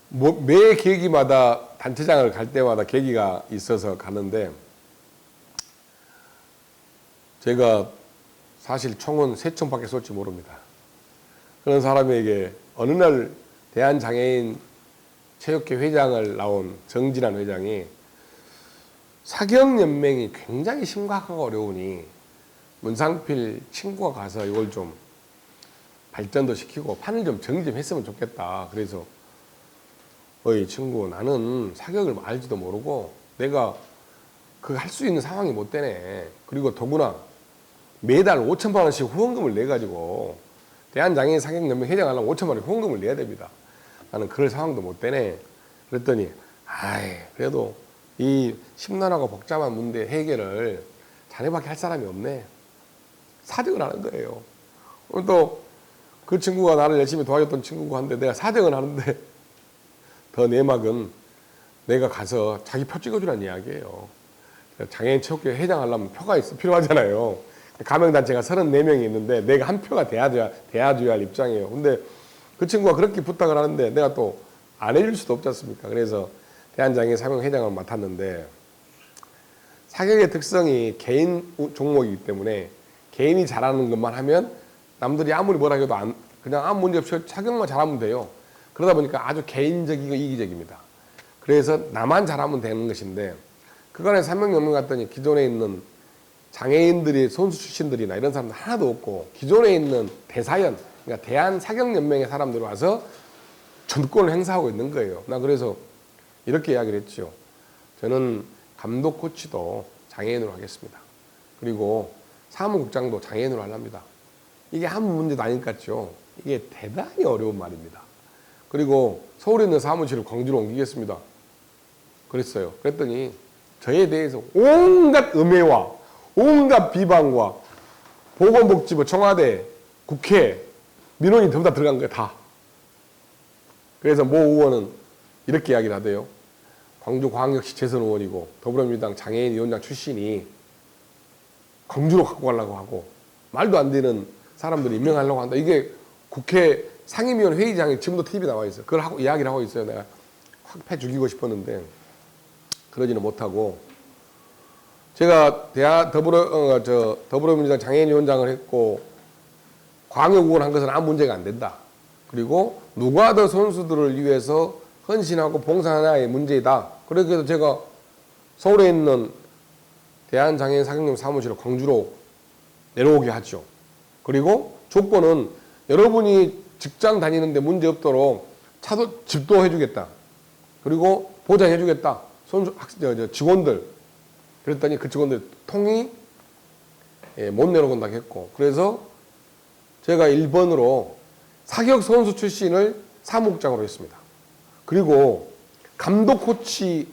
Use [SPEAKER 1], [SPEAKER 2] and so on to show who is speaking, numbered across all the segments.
[SPEAKER 1] 매 계기마다 단체장을 갈 때마다 계기가 있어서 가는데, 제가 사실 총은 3총밖에 쏠지 모릅니다. 그런 사람에게 어느 날 대한장애인 체육회 회장을 나온 정진환 회장이 사경연맹이 굉장히 심각하고 어려우니 문상필 친구가 가서 이걸 좀 발전도 시키고 판을 좀 정리 좀 했으면 좋겠다. 그래서 어이 친구, 나는 사격을 알지도 모르고 내가 그거 할 수 있는 상황이 못 되네. 그리고 더구나 매달 5천만 원씩 후원금을 내가지고 대한장애인 사격연맹 회장하려면 5천만 원 후원금을 내야 됩니다. 나는 그럴 상황도 못 되네. 그랬더니 그래도 이 심란하고 복잡한 문제 해결을 자네밖에 할 사람이 없네. 사정을 하는 거예요. 또 그 친구가 나를 열심히 도와줬던 친구고 한데 내가 사정을 하는데 더 내막은 내가 가서 자기 표 찍어주라는 이야기예요. 장애인 체육회 회장하려면 표가 필요하잖아요. 가명단체가 34명이 있는데 내가 한 표가 돼야 할 입장이에요. 근데 그 친구가 그렇게 부탁을 하는데 내가 또 안 해줄 수도 없지 않습니까? 그래서 대한장애인 사격 회장을 맡았는데, 사격의 특성이 개인 종목이기 때문에 개인이 잘하는 것만 하면 남들이 아무리 뭐라 해도 그냥 아무 문제 없이 사격만 잘하면 돼요. 그러다 보니까 아주 개인적이고 이기적입니다. 그래서 나만 잘하면 되는 것인데, 그간에 사명연맹 갔더니 기존에 있는 장애인들이 선수 출신들이나 이런 사람들 하나도 없고 기존에 있는 대사연, 그러니까 대한사격연맹의 사람들이 와서 전권을 행사하고 있는 거예요. 나 그래서 이렇게 이야기를 했죠. 저는 감독 코치도 장애인으로 하겠습니다. 그리고 사무국장도 장애인으로 하랍니다. 이게 아무 문제도 아닐 것 같죠. 이게 대단히 어려운 말입니다. 그리고 서울에 있는 사무실을 광주로 옮기겠습니다. 그랬어요. 그랬더니 저에 대해서 온갖 음해와 온갖 비방과 보건복지부, 청와대, 국회, 민원이 전부 다 들어간 거예요. 다. 그래서 모 의원은 이렇게 이야기를 하대요. 광주광역시 재선 의원이고 더불어민주당 장애인 위원장 출신이 광주로 갖고 가려고 하고 말도 안 되는 사람들이 임명하려고 한다. 이게 국회 상임위원 회의장에 지금도 TV에 나와 있어요. 그걸 하고 이야기를 하고 있어요. 내가 확 패 죽이고 싶었는데 그러지는 못하고, 제가 더불어민주당 장애인위원장을 했고 광역의원 한 것은 아무 문제가 안 된다. 그리고 누가 더 선수들을 위해서 헌신하고 봉사하냐의 문제이다. 그래서 제가 서울에 있는 대한장애인 사격연맹 사무실을 광주로 내려오게 하죠. 그리고 조건은 여러분이 직장 다니는데 문제 없도록 집도 해주겠다. 그리고 보장해주겠다. 직원들. 그랬더니 그 직원들 통이 못 내려온다고 했고, 그래서 제가 1번으로 사격 선수 출신을 사무국장으로 했습니다. 그리고 감독 코치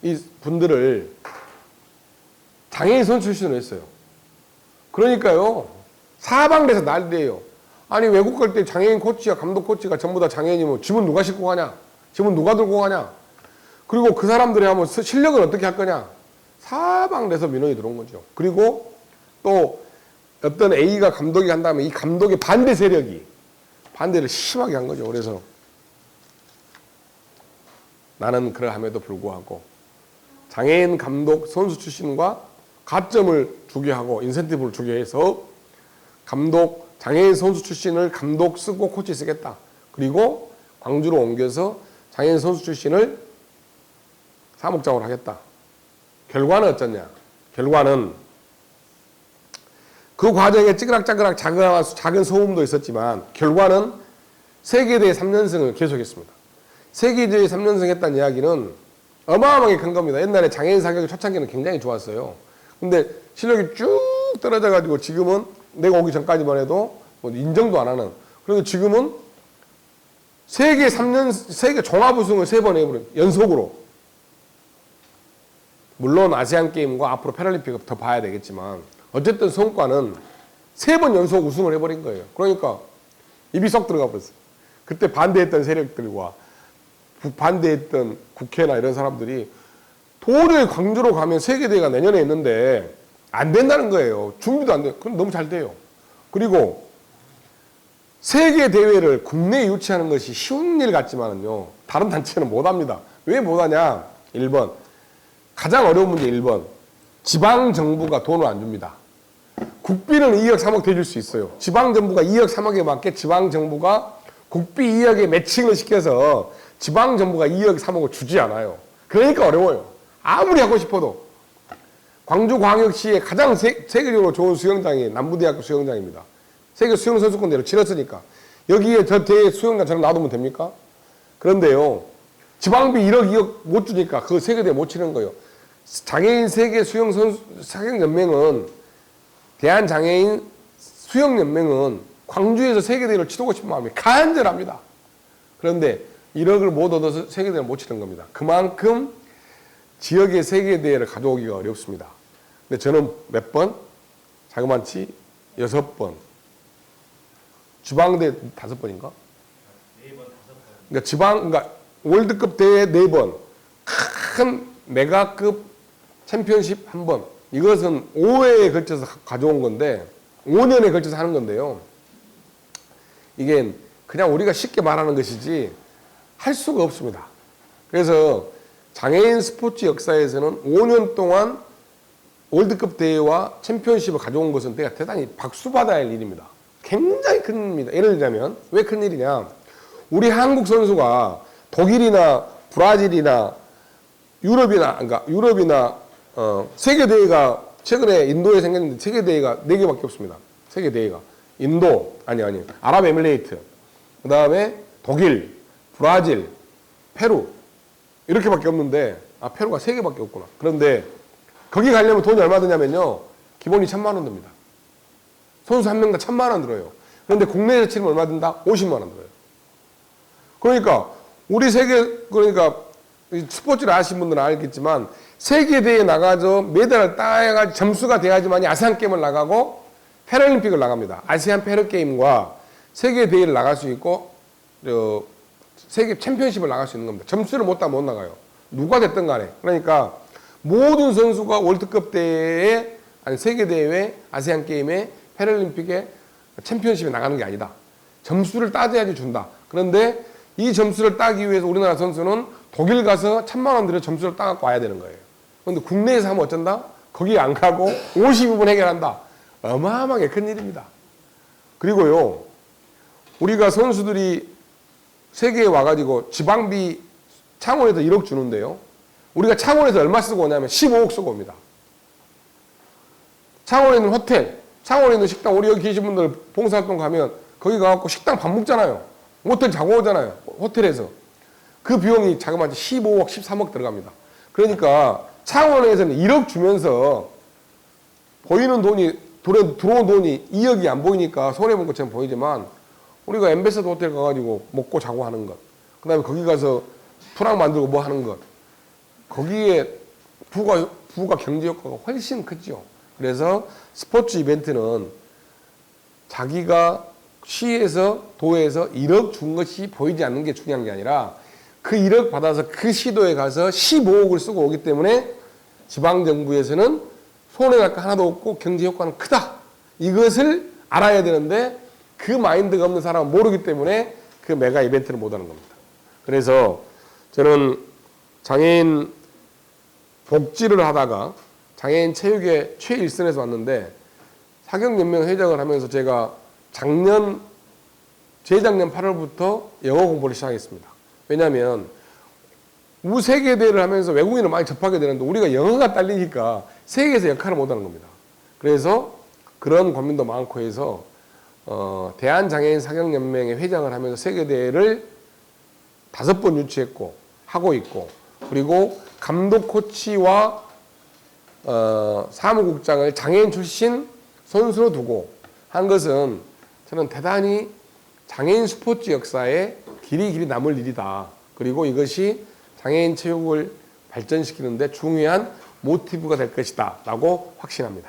[SPEAKER 1] 이 분들을 장애인 선수 출신으로 했어요. 그러니까요, 사방에서 난리예요. 아니 외국 갈 때 장애인 코치와 감독 코치가 전부 다 장애인이면 짐은 누가 싣고 가냐? 짐은 누가 들고 가냐? 그리고 그 사람들이 하면 실력은 어떻게 할 거냐? 사방에서 민원이 들어온 거죠. 그리고 또 어떤 A가 감독이 한다면 이 감독의 반대 세력이 반대를 심하게 한 거죠. 그래서 나는 그러함에도 불구하고 장애인 감독 선수 출신과 가점을 주게 하고 인센티브를 주게 해서 장애인 선수 출신을 감독 쓰고 코치 쓰겠다. 그리고 광주로 옮겨서 장애인 선수 출신을 사무국장으로 하겠다. 결과는 어쩌냐? 결과는 그 과정에 찌그락짜그락 작은 소음도 있었지만 결과는 세계대회 3연승을 계속했습니다. 세계대회 3연승 했다는 이야기는 어마어마하게 큰 겁니다. 옛날에 장애인 사격이 초창기는 굉장히 좋았어요. 근데 실력이 쭉 떨어져가지고 지금은 내가 오기 전까지만 해도 뭐 인정도 안 하는. 그리고 지금은 세계 종합 우승을 3번 해버린 연속으로. 물론 아시안 게임과 앞으로 패럴림픽을 더 봐야 되겠지만 어쨌든 성과는 3번 연속 우승을 해버린 거예요. 그러니까 입이 쏙 들어가 버렸어요. 그때 반대했던 세력들과 반대했던 국회나 이런 사람들이 도저히 광주로 가면 세계대회가 내년에 있는데 안 된다는 거예요. 준비도 안 돼. 그럼 너무 잘 돼요. 그리고 세계 대회를 국내에 유치하는 것이 쉬운 일 같지만은요, 다른 단체는 못합니다. 왜 못하냐? 1번, 가장 어려운 문제 1번, 지방 정부가 돈을 안 줍니다. 국비는 2억 3억 대줄 수 있어요. 지방 정부가 2억 3억에 맞게 지방 정부가 국비 2억에 매칭을 시켜서 지방 정부가 2억 3억을 주지 않아요. 그러니까 어려워요. 아무리 하고 싶어도. 광주광역시의 가장 세계적으로 좋은 수영장이 남부대학교 수영장입니다. 세계 수영선수권대회를 치렀으니까 여기에 저 대회 수영장 저는 놔두면 됩니까? 그런데요, 지방비 1억 2억 못 주니까 그 세계대회 못 치는 거예요. 장애인 세계 수영연맹은 대한장애인 수영연맹은 광주에서 세계대회를 치르고 싶은 마음이 간절합니다. 그런데 1억을 못 얻어서 세계대회를 못 치는 겁니다. 그만큼 지역의 세계대회를 가져오기가 어렵습니다. 근데 저는 몇 번? 자그마치 6번. 주방대 5번인가?
[SPEAKER 2] 4번, 5번.
[SPEAKER 1] 그러니까 그러니까 월드컵 대회 4번. 큰 메가급 챔피언십 1번. 이것은 5회에 걸쳐서 가져온 건데, 5년에 걸쳐서 하는 건데요. 이게 그냥 우리가 쉽게 말하는 것이지 할 수가 없습니다. 그래서 장애인 스포츠 역사에서는 5년 동안 월드컵 대회와 챔피언십을 가져온 것은 내가 대단히 박수받아야 할 일입니다. 굉장히 큰 일입니다. 예를 들자면 왜 큰 일이냐? 우리 한국 선수가 독일이나 브라질이나 유럽이나 세계 대회가 최근에 인도에 생겼는데 세계 대회가 4개밖에 없습니다. 세계 대회가 인도 아니 아랍에미레이트, 그다음에 독일, 브라질, 페루 이렇게밖에 없는데 페루가 3개밖에 없구나. 그런데 거기 가려면 돈이 얼마 드냐면요, 기본이 1,000만 원 듭니다. 선수 한 명당 1,000만 원 들어요. 그런데 국내에서 치면 얼마 든다? 50만 원 들어요. 그러니까 우리 그러니까 스포츠를 아시는 분들은 알겠지만 세계 대회에 나가서 메달을 따야지 점수가 돼야지만이 아시안 게임을 나가고 패럴림픽을 나갑니다. 아시안 패럴게임과 세계 대회를 나갈 수 있고 세계 챔피언십을 나갈 수 있는 겁니다. 점수를 못 따면 못 나가요. 누가 됐든 간에. 그러니까 모든 선수가 월드컵 대회에 아니 세계 대회, 아시안 게임에 패럴림픽에 챔피언십에 나가는 게 아니다. 점수를 따져야지 준다. 그런데 이 점수를 따기 위해서 우리나라 선수는 독일 가서 1,000만 원 들여 점수를 따갖고 와야 되는 거예요. 그런데 국내에서 하면 어쩐다? 거기 안 가고 52분 해결한다. 어마어마하게 큰 일입니다. 그리고요, 우리가 선수들이 세계에 와가지고 지방비 창원에서 1억 주는데요, 우리가 창원에서 얼마 쓰고 오냐면 15억 쓰고 옵니다. 창원에 있는 호텔, 창원에 있는 식당, 우리 여기 계신 분들 봉사활동 가면 거기 가갖고 식당 밥 먹잖아요. 호텔 자고 오잖아요. 호텔에서. 그 비용이 자그마치 15억, 13억 들어갑니다. 그러니까 창원에서는 1억 주면서 보이는 돈이, 들어온 돈이 2억이 안 보이니까 손해본 것처럼 보이지만 우리가 엠베서더 호텔 가가지고 먹고 자고 하는 것, 그 다음에 거기 가서 프랑 만들고 뭐 하는 것, 거기에 부가 경제 효과가 훨씬 크죠. 그래서 스포츠 이벤트는 자기가 시에서 도에서 1억 준 것이 보이지 않는 게 중요한 게 아니라 그 1억 받아서 그 시도에 가서 15억을 쓰고 오기 때문에 지방정부에서는 손해날 거 하나도 없고 경제 효과는 크다. 이것을 알아야 되는데 그 마인드가 없는 사람은 모르기 때문에 그 메가 이벤트를 못 하는 겁니다. 그래서 저는 장애인 복지를 하다가 장애인 체육의 최일선에서 왔는데 사경연맹 회장을 하면서 제가 재작년 8월부터 영어 공부를 시작했습니다. 왜냐하면 우세계대회를 하면서 외국인을 많이 접하게 되는데 우리가 영어가 딸리니까 세계에서 역할을 못하는 겁니다. 그래서 그런 고민도 많고 해서 대한장애인 사경연맹의 회장을 하면서 세계대회를 5번 유치했고 하고 있고, 그리고 감독 코치와 사무국장을 장애인 출신 선수로 두고 한 것은 저는 대단히 장애인 스포츠 역사에 길이 남을 일이다. 그리고 이것이 장애인 체육을 발전시키는 데 중요한 모티브가 될 것이다 라고 확신합니다.